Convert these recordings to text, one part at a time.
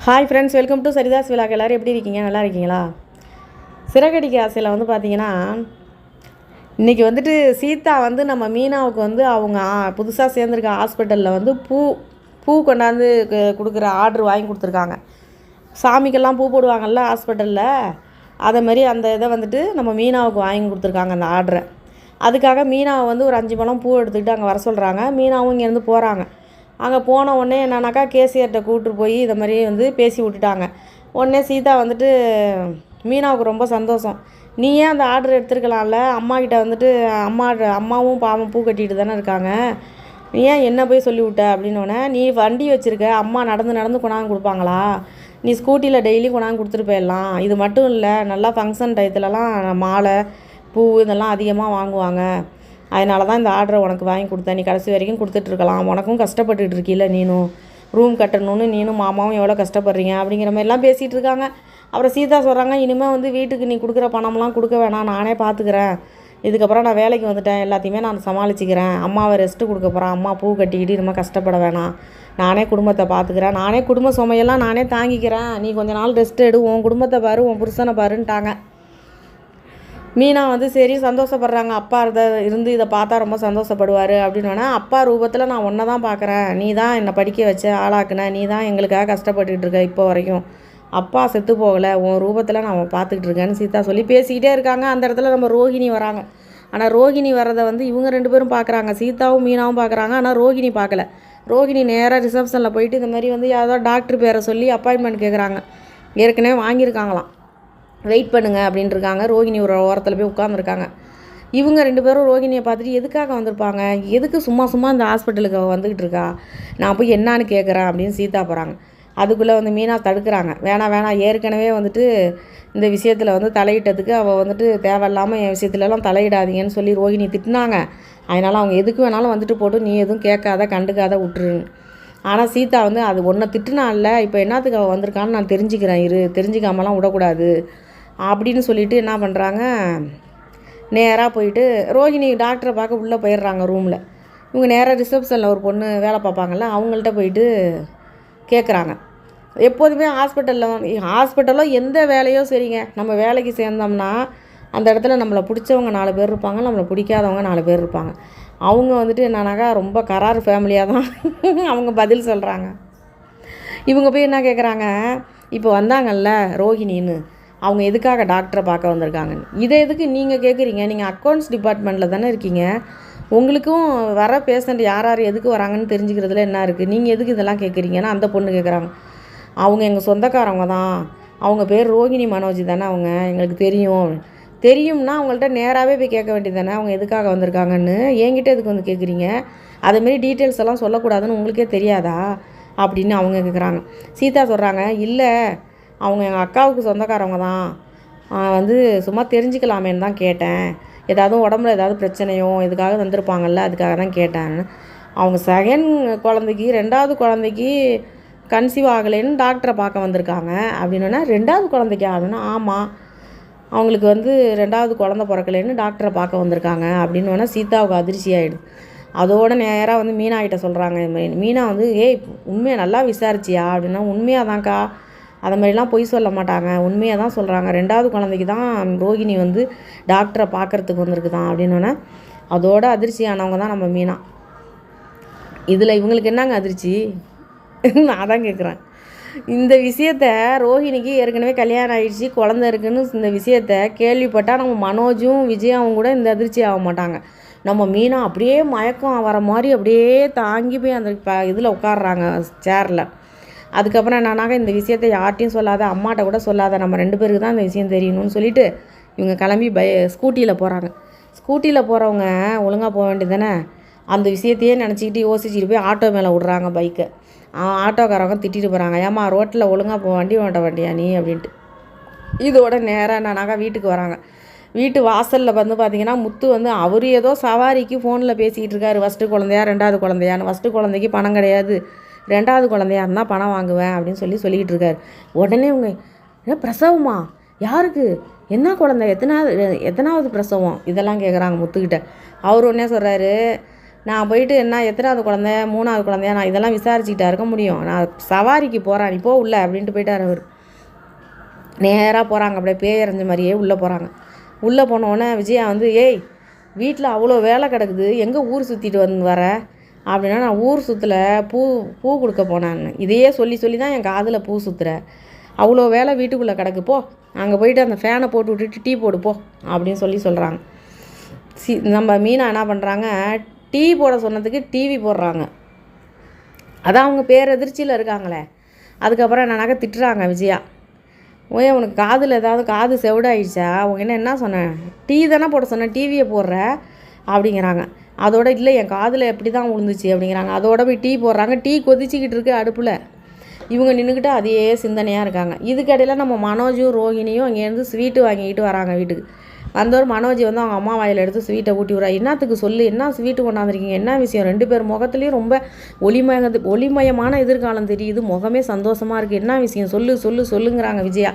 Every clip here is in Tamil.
Hi friends, welcome to Saritha's vlog. எல்லோரும் எப்படி இருக்கீங்க? நல்லா இருக்கீங்களா? சிறகடிக்க ஆசையில் பார்த்தீங்கன்னா, இன்றைக்கி சீதா நம்ம மீனாவுக்கு அவங்க புதுசாக சேர்ந்துருக்க ஹாஸ்பிட்டலில் பூ கொண்டாந்து கொடுக்குற ஆர்டர் வாங்கி கொடுத்துருக்காங்க. சாமிக்கெல்லாம் பூ போடுவாங்கள்ல ஹாஸ்பிட்டலில், அதை மாதிரி அந்த இதை நம்ம மீனாவுக்கு வாங்கி கொடுத்துருக்காங்க அந்த ஆர்டரை. அதுக்காக மீனாவை ஒரு 5 பழம் பூ எடுத்துக்கிட்டு அங்கே வர சொல்கிறாங்க. மீனாவும் இங்கேருந்து போகிறாங்க. அங்கே போன உடனே என்னன்னாக்கா கேசியர்கிட்ட கூப்பிட்டு போய் இதை மாதிரி பேசி விட்டுட்டாங்க. உடனே சீதா மீனாவுக்கு ரொம்ப சந்தோஷம். நீ ஏன் அந்த ஆர்டர் எடுத்துருக்கலாம்ல, அம்மாக்கிட்ட அம்மாவும் பாவம் பூ கட்டிட்டு தானே இருக்காங்க, நீ ஏன் என்ன போய் சொல்லிவிட்ட அப்படின்னோடனே, நீ வண்டி வச்சுருக்க, அம்மா நடந்து கொண்டாந்து கொடுப்பாங்களா, நீ ஸ்கூட்டியில் டெய்லி கொண்டாந்து கொடுத்துட்டு போயிடலாம். இது மட்டும் இல்லை, நல்லா ஃபங்க்ஷன் டயத்துலலாம் மாலை பூ இதெல்லாம் அதிகமாக வாங்குவாங்க, அதனால தான் இந்த ஆர்டரை உனக்கு வாங்கி கொடுத்தேன். நீ கடைசி வரைக்கும் கொடுத்துட்ருக்கலாம். உனக்கும் கஷ்டப்பட்டுட்டு இருக்கீல்ல, நீனும் ரூம் கட்டணும்னு நீனும் மாமாவும் எவ்வளோ கஷ்டப்படுறீங்க அப்படிங்கிற மாதிரிலாம் பேசிகிட்டு இருக்காங்க. அப்புறம் சீதா சொல்கிறாங்க, இனிமேல் வீட்டுக்கு நீ கொடுக்குற பணம்லாம் கொடுக்க வேணாம், நானே பார்த்துக்கிறேன். இதுக்கப்புறம் நான் வேலைக்கு வந்துட்டேன், எல்லாத்தையுமே நான் சமாளிச்சிக்கிறேன். அம்மாவை ரெஸ்ட்டு கொடுக்க போகிறேன். அம்மா பூ கட்டிக்கிட்டு இனிமேல் கஷ்டப்பட வேணாம், நானே குடும்பத்தை பார்த்துக்கிறேன், நானே குடும்ப சுமையெல்லாம் நானே தாங்கிக்கிறேன். நீ கொஞ்ச நாள் ரெஸ்ட் எடு, உன் குடும்பத்தை பாரு, உன் புருஷனை பாருன்ட்டாங்க. மீனா சரி சந்தோஷப்படுறாங்க. அப்பா இருந்து இதை பார்த்தா ரொம்ப சந்தோஷப்படுவார் அப்படின்னோடனே, அப்பா ரூபத்தில் நான் ஒன்றை தான் பார்க்குறேன், நீ தான் என்னை படிக்க வச்ச ஆளாக்குன, நீ தான் எங்களுக்காக கஷ்டப்பட்டுக்கிட்டு இருக்க இப்போ வரைக்கும், அப்பா செத்து போகலை, உன் ரூபத்தில் நான் பார்த்துக்கிட்டு இருக்கேன்னு சீதா சொல்லி பேசிக்கிட்டே இருக்காங்க. அந்த இடத்துல நம்ம ரோஹிணி வராங்க. ஆனால் ரோஹிணி வர்றதை இவங்க 2 பேரும் பார்க்குறாங்க, சீதாவும் மீனாவும் பார்க்குறாங்க. ஆனால் ரோஹிணி பார்க்கல. ரோஹிணி நேராக ரிசப்ஷனில் போயிட்டு இந்த மாதிரி யாரோ டாக்டர் பேரை சொல்லி அப்பாயின்மெண்ட் கேட்குறாங்க. ஏற்கனவே வாங்கியிருக்காங்களாம், வெயிட் பண்ணுங்கள் அப்படின்ட்டுருக்காங்க. ரோஹிணி ஒரு ஓரத்தில் போய் உட்காந்துருக்காங்க. இவங்க 2 பேரும் ரோஹிணியை பார்த்துட்டு எதுக்காக வந்திருப்பாங்க, எதுக்கு சும்மா இந்த ஹாஸ்பிட்டலுக்கு வந்துக்கிட்டு இருக்கா, நான் போய் என்னான்னு கேட்குறேன் அப்படின்னு சீதா போகிறாங்க. அதுக்குள்ளே மீனா தடுக்கிறாங்க. வேணாம், ஏற்கனவே இந்த விஷயத்தில் தலையிட்டதுக்கு அவள் தேவையில்லாமல் என் விஷயத்துலலாம் தலையிடாதீங்கன்னு சொல்லி ரோஹிணி திட்டினாங்க. அதனால் அவங்க எதுக்கு வேணாலும் போட்டு நீ எதுவும் கேட்காத கண்டுக்காத விட்டுருன்னு. ஆனால் சீதா அது ஒன்றை திட்டுனால, இப்போ என்னத்துக்கு அவள் வந்திருக்கான்னு நான் தெரிஞ்சுக்கிறேன், தெரிஞ்சிக்காமலாம் விடக்கூடாது அப்படின்னு சொல்லிவிட்டு என்ன பண்ணுறாங்க, நேராக போயிட்டு ரோஹிணி டாக்டரை பார்க்க உள்ளே போயிடுறாங்க ரூமில். இவங்க நேராக ரிசப்ஷனில் ஒரு பொண்ணு வேலை பார்ப்பாங்கள்ல, அவங்கள்ட்ட போயிட்டு கேட்குறாங்க. எப்போதுமே ஹாஸ்பிட்டலோ எந்த வேலையோ சரிங்க, நம்ம வேலைக்கு சேர்ந்தோம்னா அந்த இடத்துல நம்மளை பிடிச்சவங்க 4 பேர் இருப்பாங்க, நம்மளை பிடிக்காதவங்க 4 பேர் இருப்பாங்க. அவங்க என்னன்னாக்கா ரொம்ப கரார் ஃபேமிலியாக தான் அவங்க பதில் சொல்கிறாங்க. இவங்க போய் என்ன கேட்குறாங்க, இப்போ வந்தாங்கல்ல ரோஹிணின்னு, அவங்க எதுக்காக டாக்டரை பார்க்க வந்திருக்காங்கன்னு. இதை எதுக்கு நீங்கள் கேட்குறீங்க? நீங்கள் அக்கௌண்ட்ஸ் டிபார்ட்மெண்ட்டில் தானே இருக்கீங்க, உங்களுக்கும் வர பேஷண்ட் யார் எதுக்கு வராங்கன்னு தெரிஞ்சுக்கிறதுல என்ன இருக்குது, நீங்கள் எதுக்கு இதெல்லாம் கேட்குறீங்கன்னா அந்த பொண்ணு கேட்குறாங்க. அவங்க எங்கள் சொந்தக்காரவங்க தான், அவங்க பேர் ரோஹிணி மனோஜ் தானே, அவங்க எங்களுக்கு தெரியும்னா அவங்கள்ட்ட நேராகவே போய் கேட்க வேண்டியது தானே, அவங்க எதுக்காக வந்திருக்காங்கன்னு. என்கிட்ட எதுக்கு கேட்குறீங்க, அதேமாரி டீட்டெயில்ஸ் எல்லாம் சொல்லக்கூடாதுன்னு உங்களுக்கே தெரியாதா அப்படின்னு அவங்க கேட்குறாங்க. சீதா சொல்கிறாங்க, இல்லை அவங்க எங்கள் அக்காவுக்கு சொந்தக்காரவங்க தான், சும்மா தெரிஞ்சுக்கலாமேன்னு தான் கேட்டேன், ஏதாவது உடம்புல ஏதாவது பிரச்சனையோ இதுக்காக வந்திருப்பாங்கல்ல, அதுக்காக தான் கேட்டேன். அவங்க செகண்ட் குழந்தைக்கு 2வது குழந்தைக்கு கன்சீவ் ஆகலைன்னு டாக்டரை பார்க்க வந்திருக்காங்க அப்படின்னா, 2வது குழந்தைக்கு ஆகணும்னா ஆமாம், அவங்களுக்கு 2வது குழந்தை பிறக்கலைன்னு டாக்டரை பார்க்க வந்திருக்காங்க அப்படின்னோடனே சீதாவுக்கு அதிர்ச்சி ஆகிடுது. அதோட நேராக மீனாகிட்ட சொல்கிறாங்க. இது மாதிரி மீனா ஏய் உண்மையை நல்லா விசாரிச்சியா அப்படின்னா, உண்மையாக தான்க்கா, அதை மாதிரிலாம் பொய் சொல்ல மாட்டாங்க, உண்மையாக தான் சொல்கிறாங்க, 2வது குழந்தைக்கு தான் ரோஹிணி டாக்டரை பார்க்குறதுக்கு வந்திருக்கு தான் அப்படின்னோடனே அதோட அதிர்ச்சியானவங்க தான் நம்ம மீனா. இதில் இவங்களுக்கு என்னங்க அதிர்ச்சி, நான் தான் கேட்குறேன். இந்த விஷயத்த ரோஹிணிக்கு ஏற்கனவே கல்யாணம் ஆகிடுச்சு, குழந்தை இருக்குன்னு இந்த விஷயத்த கேள்விப்பட்டால் நம்ம மனோஜும் விஜயாவும் கூட இந்த அதிர்ச்சி ஆக மாட்டாங்க. நம்ம மீனா அப்படியே மயக்கம் வர மாதிரி அப்படியே தாங்கி போய் அந்த இதில் உட்காடுறாங்க சேரில். அதுக்கப்புறம் என்னன்னாக்கா, இந்த விஷயத்த யார்ட்டையும் சொல்லாத, அம்மாட்ட கூட சொல்லாத, நம்ம 2 பேருக்கு தான் இந்த விஷயம் தெரியணும்னு சொல்லிவிட்டு இவங்க கிளம்பி ஸ்கூட்டியில் போகிறாங்க. ஸ்கூட்டியில் போகிறவங்க ஒழுங்காக போக வேண்டியது தானே, அந்த விஷயத்தையே நினச்சிக்கிட்டு யோசிச்சுட்டு போய் ஆட்டோ மேலே விட்றாங்க பைக்கை. ஆட்டோக்காரவங்க திட்டிட்டு போகிறாங்க, ஏம்மா ரோட்டில் ஒழுங்காக வண்டி ஓட்ட வண்டியா நீ அப்படின்ட்டு. இதோட நேராக என்னன்னாக்கா வீட்டுக்கு வராங்க. வீட்டு வாசலில் பார்த்திங்கன்னா முத்து அவர் ஏதோ சவாரிக்கு ஃபோனில் பேசிக்கிட்டு இருக்காரு, ஃபஸ்ட்டு குழந்தையா 2வது குழந்தையான்னு. ஃபஸ்ட்டு குழந்தைக்கு பணம் கிடையாது, 2வது குழந்தையா இருந்தால் பணம் வாங்குவேன் அப்படின்னு சொல்லிக்கிட்டு இருக்காரு. உடனே இவங்க பிரசவமா, யாருக்கு, என்ன குழந்தை, எத்தனாவது பிரசவம், இதெல்லாம் கேட்குறாங்க முத்துக்கிட்ட. அவர் உடனே சொல்கிறாரு, நான் போயிட்டு என்ன எத்தனாவது குழந்தை 3வது குழந்தையா நான் இதெல்லாம் விசாரிச்சுக்கிட்டா இருக்க முடியும், நான் சவாரிக்கு போகிறேன், நீ போ உள்ள அப்படின்ட்டு போயிட்டார் அவர். நேராக போகிறாங்க, அப்படியே பேயறிஞ்ச மாதிரியே உள்ளே போகிறாங்க. உள்ளே போனோடனே விஜயா வந்து, ஏய் வீட்டில் அவ்வளோ வேலை கிடக்குது, எங்கே ஊர் சுற்றிட்டு வர அப்படின்னா, நான் ஊர் சுற்றல, பூ கொடுக்க போனான்னு இதையே சொல்லி தான் என் காதில் பூ சுற்றுற, அவ்வளோ வேலை வீட்டுக்குள்ளே கிடக்கு, போ அங்கே போயிட்டு அந்த ஃபேனை போட்டு விட்டுட்டு டீ போடு போ அப்படின்னு சொல்கிறாங்க. நம்ம மீனா என்ன பண்ணுறாங்க, டீ போட சொன்னதுக்கு டிவி போடுறாங்க. அதான் அவங்க பேரெதிர்ச்சியில் இருக்காங்களே. அதுக்கப்புறம் என்னன்னாக்க திட்டுறாங்க விஜயா, ஓயே உனக்கு காதில் ஏதாவது காது செவிடாயிடுச்சா, அவங்க என்ன சொன்னேன், டீ தானே போட சொன்னேன், டிவியை போடுற அப்படிங்கிறாங்க. அதோட இல்லை என் காதில் எப்படி தான் விழுந்துச்சு அப்படிங்கிறாங்க. அதோட போய் டீ போடுறாங்க. டீ கொதிச்சிக்கிட்டு இருக்கு அடுப்பில். இவங்க நின்றுக்கிட்டு அதே சிந்தனையாக இருக்காங்க. இதுக்கடையில் நம்ம மனோஜும் ரோஹிணியும் அங்கேருந்து ஸ்வீட்டு வாங்கிக்கிட்டு வராங்க வீட்டுக்கு. வந்தவர் மனோஜ் வந்து அவங்க அம்மா வாயில் எடுத்து ஸ்வீட்டை ஊட்டி விட்றா. என்னத்துக்கு சொல்லு, என்ன ஸ்வீட்டு கொண்டாந்துருக்கீங்க, என்ன விஷயம்? 2 பேர் முகத்துலேயும் ரொம்ப ஒளிமயமான எதிர்காலம் தெரியுது, முகமே சந்தோஷமாக இருக்குது, என்ன விஷயம் சொல்லுங்கிறாங்க விஜயா.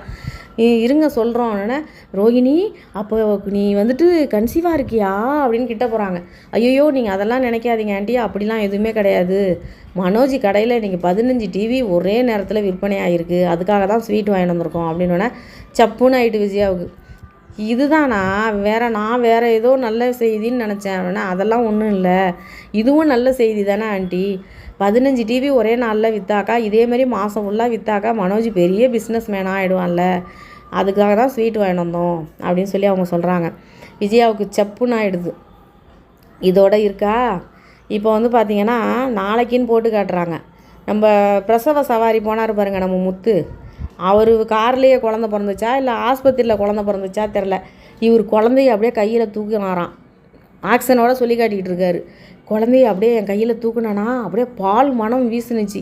இருங்க சொல்கிறோன்னு, ரோஹிணி அப்போ நீ வந்துட்டு கன்சீவாக இருக்கியா அப்படின்னு கிட்ட போகிறாங்க. ஐயோ நீங்கள் அதெல்லாம் நினைக்காதீங்க ஆண்டி, அப்படிலாம் எதுவுமே கிடையாது. மனோஜ் கடையில் இன்றைக்கி 15 டிவி ஒரே நேரத்தில் விற்பனை ஆகிருக்கு, அதுக்காக தான் ஸ்வீட் வாங்கிட்டு வந்திருக்கோம் அப்படின்னோடனே சப்புன்னு ஆகிட்டு விஜயாவுக்கு. இதுதானா, நான் வேறு ஏதோ நல்ல செய்தின்னு நினச்சேன் அப்படின்னா, அதெல்லாம் ஒன்றும் இல்லை, இதுவும் நல்ல செய்தி தானே ஆண்டி. 15 டிவி ஒரே நாளில் விற்றாக்கா, இதேமாரி மாதம் ஃபுல்லாக விற்றாக்கா மனோஜ் பெரிய பிஸ்னஸ் மேனாக ஆகிடுவான்ல, அதுக்காக தான் ஸ்வீட் வாங்கிட்டு வந்தோம் அப்படின்னு சொல்லி அவங்க சொல்கிறாங்க. விஜயாவுக்கு சப்புன்னு ஆகிடுது. இதோட இருக்கா, இப்போ வந்து பார்த்திங்கன்னா நாளைக்குன்னு போட்டு காட்டுறாங்க. நம்ம பிரசவ சவாரி போனார் பாருங்க நம்ம முத்து, அவர் கார்லேயே குழந்த பிறந்துச்சா இல்லை ஆஸ்பத்திரியில் குழந்த பிறந்துச்சா தெரில, இவர் குழந்தைய அப்படியே கையில் தூக்கினாராம். ஆக்ஷனோட சொல்லி காட்டிக்கிட்டு இருக்காரு. குழந்தைய அப்படியே என் கையில் தூக்குனானா அப்படியே பால் மனம் வீசுனுச்சு.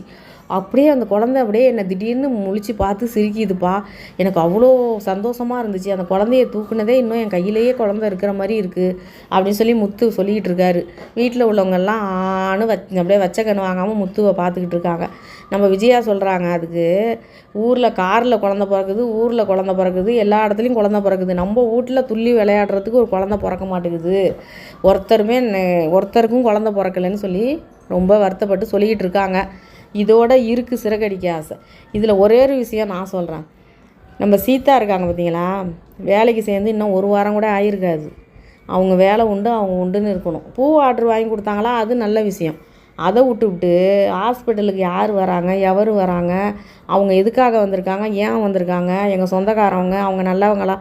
அப்படியே அந்த குழந்தை அப்படியே என்னை திடீர்னு முழிச்சு பார்த்து சிரிக்குதுப்பா, எனக்கு அவ்வளோ சந்தோஷமாக இருந்துச்சு, அந்த குழந்தைய தூக்குனதே இன்னும் என் கையிலேயே குழந்தை இருக்கிற மாதிரி இருக்குது அப்படின்னு சொல்லி முத்து சொல்லிக்கிட்டு இருக்காரு. வீட்டில் உள்ளவங்கெல்லாம் அப்படியே வச்ச கண்ணு வாங்காமல் முத்துவை பார்த்துக்கிட்டு இருக்காங்க. நம்ம விஜயா சொல்கிறாங்க, அதுக்கு ஊரில் காரில் குழந்த பிறக்குது, எல்லா இடத்துலையும் குழந்த பிறக்குது, நம்ம வீட்டில் துள்ளி விளையாடுறதுக்கு ஒரு குழந்த பிறக்க மாட்டேங்குது, ஒருத்தருக்கும் குழந்த பிறக்கலைன்னு சொல்லி ரொம்ப வருத்தப்பட்டு சொல்லிக்கிட்டு இருக்காங்க. இதோட இருக்குது சிறகடிக்க ஆசை. இதில் ஒரே ஒரு விஷயம் நான் சொல்கிறேன், நம்ம சீதா இருக்காங்க பார்த்தீங்களா, வேலைக்கு சேர்ந்து இன்னும் 1 வாரம் கூட ஆகிருக்காது. அவங்க வேலை உண்டு, அவங்க உண்டுன்னு இருக்கணும். பூ ஆர்டர் வாங்கி கொடுத்தாங்களா, அது நல்ல விஷயம். அதை விட்டு ஹாஸ்பிட்டலுக்கு யார் வராங்க, எவர் வராங்க, அவங்க எதுக்காக வந்திருக்காங்க, ஏன் வந்திருக்காங்க, எங்கள் சொந்தக்காரவங்க, அவங்க நல்லவங்களா,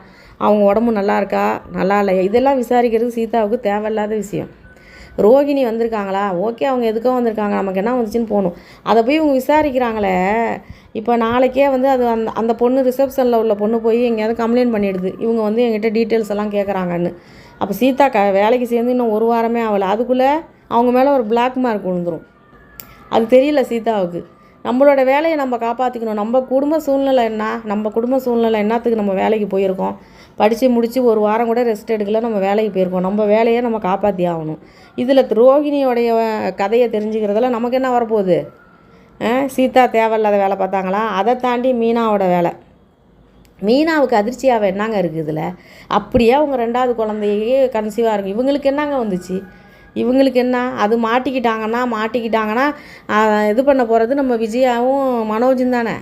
அவங்க உடம்பு நல்லா இருக்கா நல்லா இல்லையா, இதெல்லாம் விசாரிக்கிறது சீதாவுக்கு தேவையில்லாத விஷயம். ரோகிணி வந்திருக்காங்களா, ஓகே அவங்க எதுக்கோ வந்திருக்காங்க, நமக்கு என்ன வந்துச்சுன்னு போகணும். அதை போய் இவங்க விசாரிக்கிறாங்களே. இப்போ நாளைக்கே வந்து அது அந்த பொண்ணு ரிசப்ஷனில் உள்ள பொண்ணு போய் எங்கேயாவது கம்ப்ளைண்ட் பண்ணிடுது, இவங்க வந்து எங்கிட்ட டீட்டெயில்ஸ் எல்லாம் கேட்குறாங்கன்னு. அப்போ சீதா வேலைக்கு சேர்ந்து இன்னும் 1 வாரமே ஆகலை, அதுக்குள்ளே அவங்க மேலே ஒரு பிளாக் மார்க் விழுந்துடும். அது தெரியல சீதாவுக்கு. நம்மளோட வேலையை நம்ம காப்பாற்றிக்கணும். நம்ம குடும்ப சூழ்நிலை என்னத்துக்கு நம்ம வேலைக்கு போயிருக்கோம், படித்து முடித்து 1 வாரம் கூட ரெஸ்ட் எடுக்கல, நம்ம வேலைக்கு போயிருக்கோம், நம்ம வேலையை நம்ம காப்பாற்றி ஆகணும். இதில் ரோகிணியோடைய கதையை தெரிஞ்சுக்கிறதுல நமக்கு என்ன வரப்போகுது? சீதா தேவையில்லாத வேலை பார்த்தாங்களா? அதை தாண்டி மீனாவோட வேலை. மீனாவுக்கு அதிர்ச்சியாக என்னங்க இருக்குது இதில்? அப்படியே அவங்க 2வது குழந்தையே கன்சீவாக இருக்குது. இவங்களுக்கு என்னங்க வந்துச்சு? இவங்களுக்கு என்ன, அது மாட்டிக்கிட்டாங்கன்னா இது பண்ண போகிறது நம்ம விஜயாவும் மனோஜும் தானே.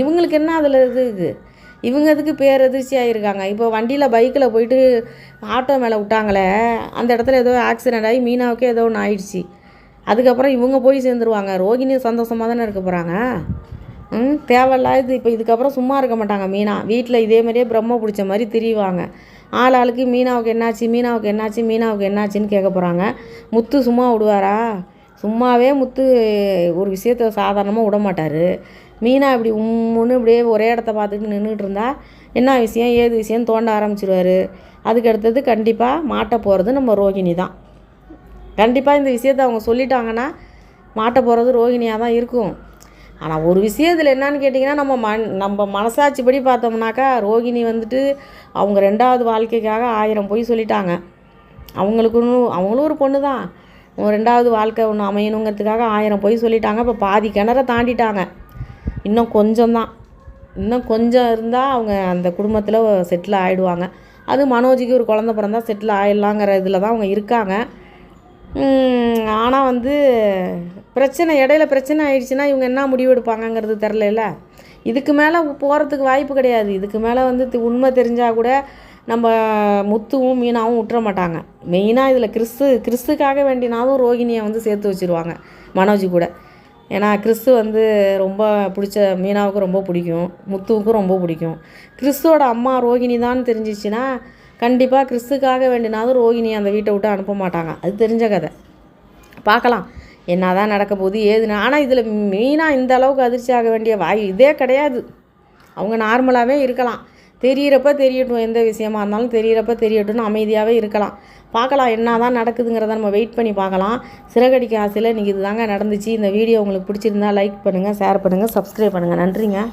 இவங்களுக்கு என்ன அதில் இருக்குது? இவங்க அதுக்கு பேரதிர்ச்சி ஆகியிருக்காங்க. இப்போ பைக்கில் போயிட்டு ஆட்டோ மேலே விட்டாங்களே, அந்த இடத்துல ஏதோ ஆக்சிடெண்ட் ஆகி மீனாவுக்கே ஏதோ ஒன்று ஆயிடுச்சு. அதுக்கப்புறம் இவங்க போய் சேர்ந்துருவாங்க. ரோகிணி சந்தோஷமாக தானே இருக்க போகிறாங்க. தேவையில்லாது. இப்போ இதுக்கப்புறம் சும்மா இருக்க மாட்டாங்க. மீனா வீட்டில் இதே மாதிரியே பிரம்ம பிடிச்ச மாதிரி திரிவாங்க. ஆளுக்கு மீனாவுக்கு என்னாச்சுன்னு கேட்க போகிறாங்க. முத்து சும்மா விடுவாரா? சும்மாவே முத்து ஒரு விஷயத்த சாதாரணமாக விட மாட்டார். மீனா இப்படி உம்முன்னு இப்படியே ஒரே இடத்த பார்த்துக்கிட்டு நின்றுட்டு இருந்தா என்ன விஷயம் ஏது விஷயம்னு தோண்ட ஆரம்பிச்சிடுவார். அதுக்கு அடுத்தது கண்டிப்பாக மாட்ட போகிறது நம்ம ரோகிணி தான். கண்டிப்பாக இந்த விஷயத்தை அவங்க சொல்லிட்டாங்கன்னா மாட்ட போகிறது ரோகிணியாக தான் இருக்கும். ஆனால் ஒரு விஷயத்தில் என்னன்னு கேட்டிங்கன்னா, நம்ம மனசாட்சிப்படி பார்த்தோம்னாக்கா ரோகிணி வந்துட்டு அவங்க 2வது வாழ்க்கைக்காக 1000 பொய் சொல்லிட்டாங்க. அவங்களும் ஒரு பொண்ணு தான். 2வது வாழ்க்கை ஒன்று அமையணுங்கிறதுக்காக 1000 பொய் சொல்லிட்டாங்க. இப்போ பாதி கிணற தாண்டிட்டாங்க. இன்னும் கொஞ்சம் இருந்தால் அவங்க அந்த குடும்பத்தில் செட்டில் ஆகிடுவாங்க. அது மனோஜுக்கு ஒரு குழந்த பிறந்தா செட்டில் ஆகிடலாங்கிற இதில் தான் அவங்க இருக்காங்க. ஆனால் வந்து இடையில பிரச்சனை ஆயிடுச்சுன்னா இவங்க என்ன முடிவு எடுப்பாங்கங்கிறது தெரில. இதுக்கு மேலே போகிறதுக்கு வாய்ப்பு கிடையாது. இதுக்கு மேலே வந்து உண்மை தெரிஞ்சால் கூட நம்ம முத்துவும் மீனாவும் விட்டுற மாட்டாங்க. மெயினாக இதில் கிறிஸ்துக்காக வேண்டினாலும் ரோகிணியை வந்து சேர்த்து வச்சுருவாங்க மனோஜ் கூட. ஏன்னா கிறிஸ்து வந்து ரொம்ப பிடிச்ச மீனாவுக்கு ரொம்ப பிடிக்கும், முத்துவுக்கும் ரொம்ப பிடிக்கும். கிறிஸ்துவோட அம்மா ரோகிணி தான் தெரிஞ்சிச்சுன்னா கண்டிப்பாக கிறிஸ்துக்காக வேண்டினாலும் ரோகிணியை அந்த வீட்டை விட்டு அனுப்ப மாட்டாங்க. அது தெரிஞ்ச கதை. பார்க்கலாம் என்ன தான் நடக்க போகுது ஏதுன்னு. ஆனால் இதில் மெயினாக இந்த அளவுக்கு அதிர்ச்சி ஆக வேண்டிய இதே கிடையாது. அவங்க நார்மலாகவே இருக்கலாம். தெரியிறப்ப தெரியட்டும், எந்த விஷயமா இருந்தாலும் தெரியிறப்ப தெரியட்டும்னு அமைதியாகவே இருக்கலாம். பார்க்கலாம் என்ன தான் நடக்குதுங்கிறத நம்ம வெயிட் பண்ணி பார்க்கலாம். சிறகடிக்க ஆசையில் இன்றைக்கி இது தாங்க நடந்துச்சு. இந்த வீடியோ உங்களுக்கு பிடிச்சிருந்தா லைக் பண்ணுங்கள், ஷேர் பண்ணுங்கள், சப்ஸ்கிரைப் பண்ணுங்கள். நன்றிங்க.